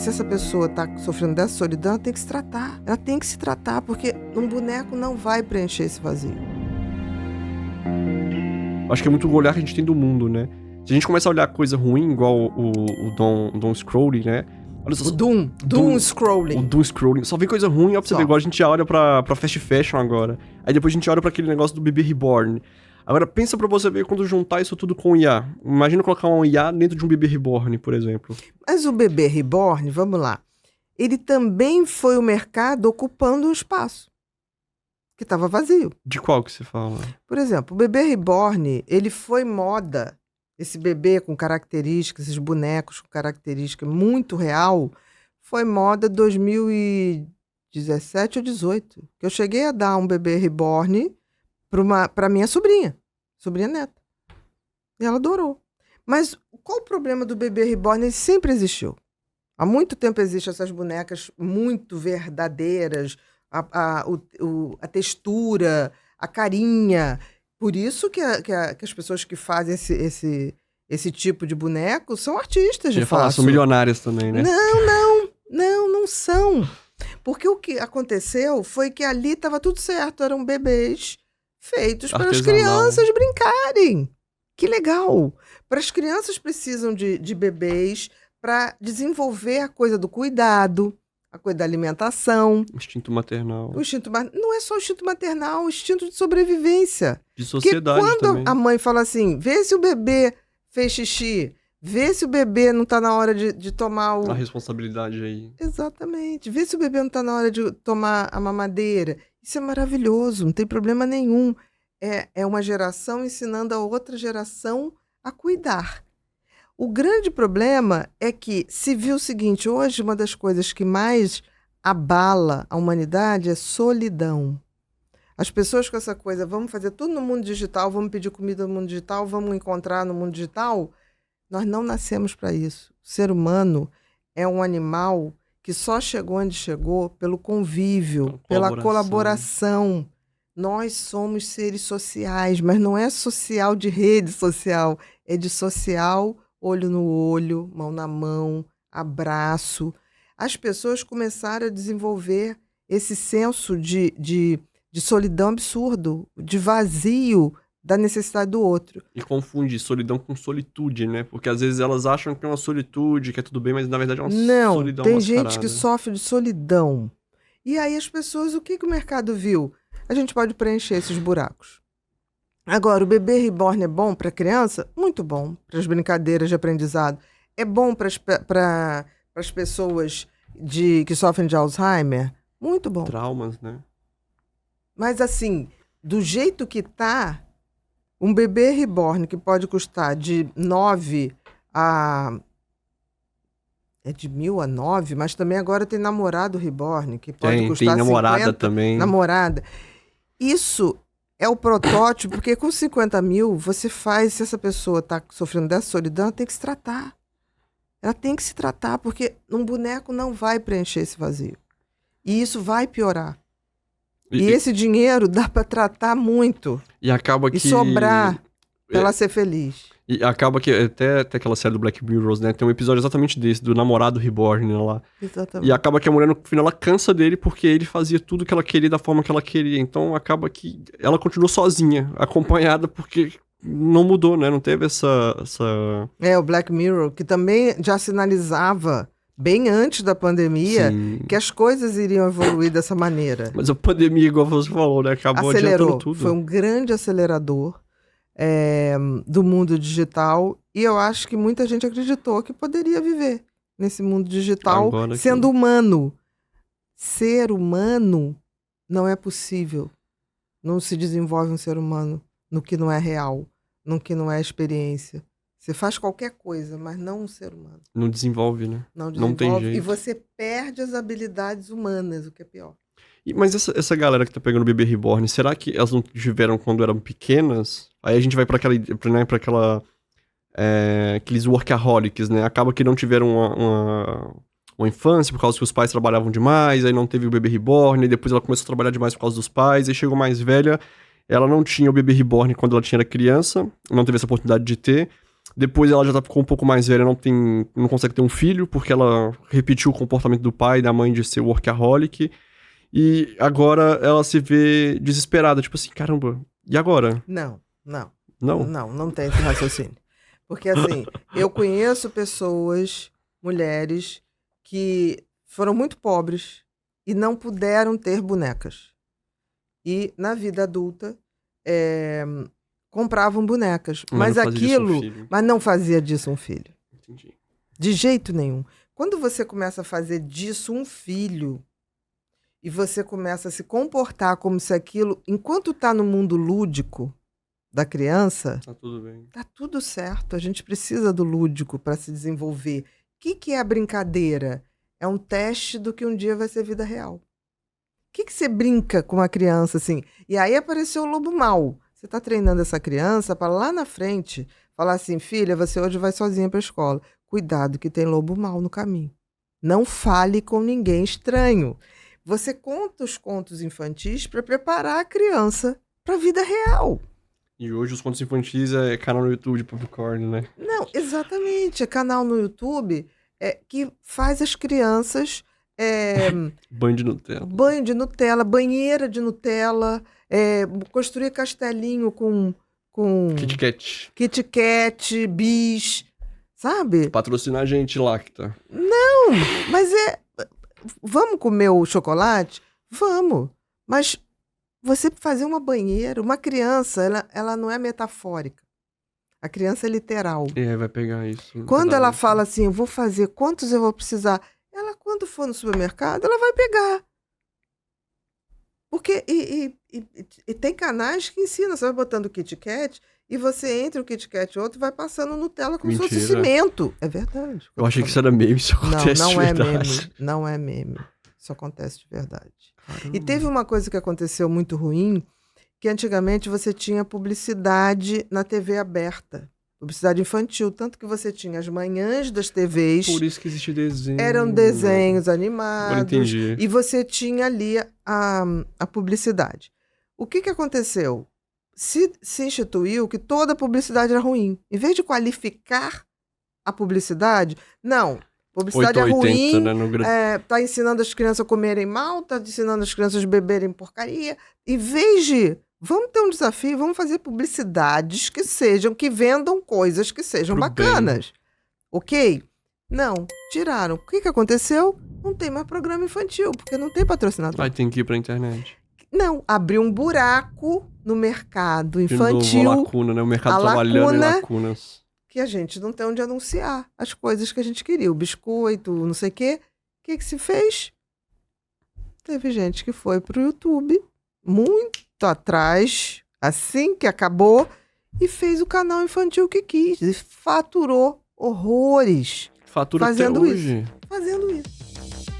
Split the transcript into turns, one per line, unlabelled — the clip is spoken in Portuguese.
se essa pessoa tá sofrendo dessa solidão, ela tem que se tratar. Ela tem que se tratar, porque um boneco não vai preencher esse vazio.
Acho que é muito o olhar que a gente tem do mundo, né? Se a gente começa a olhar coisa ruim, igual o Don Scrolling, né? Olha só,
O Doom Scrolling.
O Doom Scrolling. Só vem coisa ruim, ó, pra você ver. Igual a gente olha pra fast fashion agora. Aí depois a gente olha pra aquele negócio do bebê reborn. Agora, pensa pra você ver quando juntar isso tudo com o IA. Imagina colocar um IA dentro de um bebê reborn, por exemplo.
Mas o bebê reborn, vamos lá, ele também foi o mercado ocupando um espaço que estava vazio.
De qual que você fala?
Por exemplo, o bebê reborn, ele foi moda. Esse bebê com características, esses bonecos com característica muito real, foi moda 2017 ou 2018. Que eu cheguei a dar um bebê reborn para minha sobrinha neta. E ela adorou. Mas qual o problema do bebê reborn? Ele sempre existiu. Há muito tempo existem essas bonecas muito verdadeiras, a textura, a carinha. Por isso que as pessoas que fazem esse tipo de boneco são artistas, de fato.
São milionárias também, né?
Não são. Porque o que aconteceu foi que ali estava tudo certo. Eram bebês feitos para as crianças brincarem. Que legal! Para as crianças precisam de bebês para desenvolver a coisa do cuidado, a coisa da alimentação.
O instinto maternal.
Não é só o instinto maternal, o instinto de sobrevivência.
De sociedade
também. Porque quando a mãe fala assim, vê se o bebê fez xixi, vê se o bebê não está na hora de tomar
a responsabilidade aí.
Exatamente. Vê se o bebê não está na hora de tomar a mamadeira. Isso é maravilhoso, não tem problema nenhum. É uma geração ensinando a outra geração a cuidar. O grande problema é que se viu o seguinte, hoje uma das coisas que mais abala a humanidade é solidão. As pessoas com essa coisa, vamos fazer tudo no mundo digital, vamos pedir comida no mundo digital, vamos encontrar no mundo digital. Nós não nascemos para isso. O ser humano é um animal que só chegou onde chegou pelo convívio, pela colaboração. Nós somos seres sociais, mas não é social de rede social, é de social, olho no olho, mão na mão, abraço. As pessoas começaram a desenvolver esse senso de solidão absurdo, de vazio da necessidade do outro.
E confunde solidão com solitude, né? Porque às vezes elas acham que é uma solitude, que é tudo bem, mas na verdade é uma solidão mascarada.
Tem gente que sofre de solidão. E aí as pessoas, o que o mercado viu? A gente pode preencher esses buracos. Agora, o bebê reborn é bom para a criança? Muito bom. Para as brincadeiras de aprendizado. É bom para as pessoas que sofrem de Alzheimer? Muito bom.
Traumas, né?
Mas assim, do jeito que tá, um bebê reborn que pode custar de 9 a... É de 1.000 a 9, mas também agora tem namorado reborn, que pode custar
tem namorada
50,
também.
Namorada. Isso é o protótipo, porque com 50 mil, você faz, se essa pessoa está sofrendo dessa solidão, ela tem que se tratar. Ela tem que se tratar, porque um boneco não vai preencher esse vazio. E isso vai piorar. E esse dinheiro dá para tratar muito.
E acaba que...
E sobrar pra ela ser feliz.
E acaba que, até aquela série do Black Mirror, né? Tem um episódio exatamente desse, do namorado reborn lá.
Exatamente.
E acaba que a mulher, no final, ela cansa dele porque ele fazia tudo que ela queria da forma que ela queria. Então, acaba que ela continuou sozinha, acompanhada, porque não mudou, né? Não teve essa...
O Black Mirror, que também já sinalizava, bem antes da pandemia, que as coisas iriam evoluir dessa maneira.
Mas a pandemia, igual você falou, né? Acabou adiantando tudo.
Foi um grande acelerador do mundo digital, e eu acho que muita gente acreditou que poderia viver nesse mundo digital sendo humano. Ser humano não é possível. Não se desenvolve um ser humano no que não é real, no que não é experiência. Você faz qualquer coisa, mas não um ser humano.
Não desenvolve, né?
Não desenvolve.
Não tem jeito.
E você perde as habilidades humanas, o que é pior.
Mas essa galera que tá pegando o bebê reborn, será que elas não tiveram quando eram pequenas? Aí a gente vai pra aquela aqueles workaholics, né? Acaba que não tiveram uma infância por causa que os pais trabalhavam demais, aí não teve o bebê reborn, e depois ela começou a trabalhar demais por causa dos pais, aí chegou mais velha, ela não tinha o bebê reborn quando ela era criança, não teve essa oportunidade de ter, Depois ela já ficou um pouco mais velha, não consegue ter um filho, porque ela repetiu o comportamento do pai e da mãe de ser workaholic. E agora ela se vê desesperada, tipo assim, caramba, e agora?
Não
Não?
tem esse raciocínio. Porque assim, eu conheço pessoas, mulheres, que foram muito pobres e não puderam ter bonecas. E na vida adulta, compravam bonecas. Mas
não fazia disso um
aquilo.
filho.
Mas não fazia disso um filho.
Entendi.
De jeito nenhum. Quando você começa a fazer disso um filho e você começa a se comportar como se aquilo, enquanto está no mundo lúdico da criança,
Tá tudo bem.
tá tudo certo. A gente precisa do lúdico para se desenvolver. O que é a brincadeira? É um teste do que um dia vai ser vida real. O que você brinca com uma criança assim? E aí apareceu o lobo mau. Você está treinando essa criança para lá na frente falar assim, filha, você hoje vai sozinha para a escola. Cuidado que tem lobo mau no caminho. Não fale com ninguém estranho. Você conta os contos infantis para preparar a criança para a vida real.
E hoje os contos infantis é canal no YouTube de popcorn, né?
Não, exatamente. É canal no YouTube que faz as crianças
Banho de Nutella.
banho de Nutella, banheira de Nutella, construir castelinho com
Kit Kat.
Kit Kat, bis, sabe?
Patrocina a gente, Lacta.
Não, mas vamos comer o chocolate? Vamos. Mas você fazer uma banheira, uma criança, ela não é metafórica. A criança é literal.
Vai pegar isso.
Quando ela fala assim, eu vou fazer, quantos eu vou precisar? Ela, quando for no supermercado, ela vai pegar. Porque, e tem canais que ensinam, você vai botando o Kit Kat, e você entre o Kit Kat e outro, vai passando Nutella como se fosse cimento. É verdade.
Eu achei que isso era meme, isso acontece
não
de verdade.
Meme. Não é meme. Isso acontece de verdade.
Caramba.
E teve uma coisa que aconteceu muito ruim, que antigamente você tinha publicidade na TV aberta. Publicidade infantil, tanto que você tinha as manhãs das TVs.
Por isso que existe desenho.
Eram desenhos
Agora
animados.
entendi.
E você tinha ali a publicidade. O que aconteceu? Se instituiu que toda publicidade era ruim. Em vez de qualificar a publicidade, não. Publicidade
880,
é ruim,
né?
tá ensinando as crianças a comerem mal, tá ensinando as crianças a beberem porcaria. Em vez de, vamos ter um desafio, vamos fazer publicidades que vendam coisas que sejam bacanas. Ok? Não, tiraram. O que aconteceu? Não tem mais programa infantil, porque não tem patrocinador.
Aí tem que ir pra internet.
Não, abriu um buraco no mercado infantil.
De novo, a lacuna, né? O mercado trabalhando em lacunas.
Que a gente não tem onde anunciar as coisas que a gente queria. O biscoito, não sei o quê. O que se fez? Teve gente que foi pro YouTube, muito atrás, assim que acabou, e fez o canal infantil que quis. E faturou horrores.
Fatura
fazendo
até hoje.
Fazendo isso.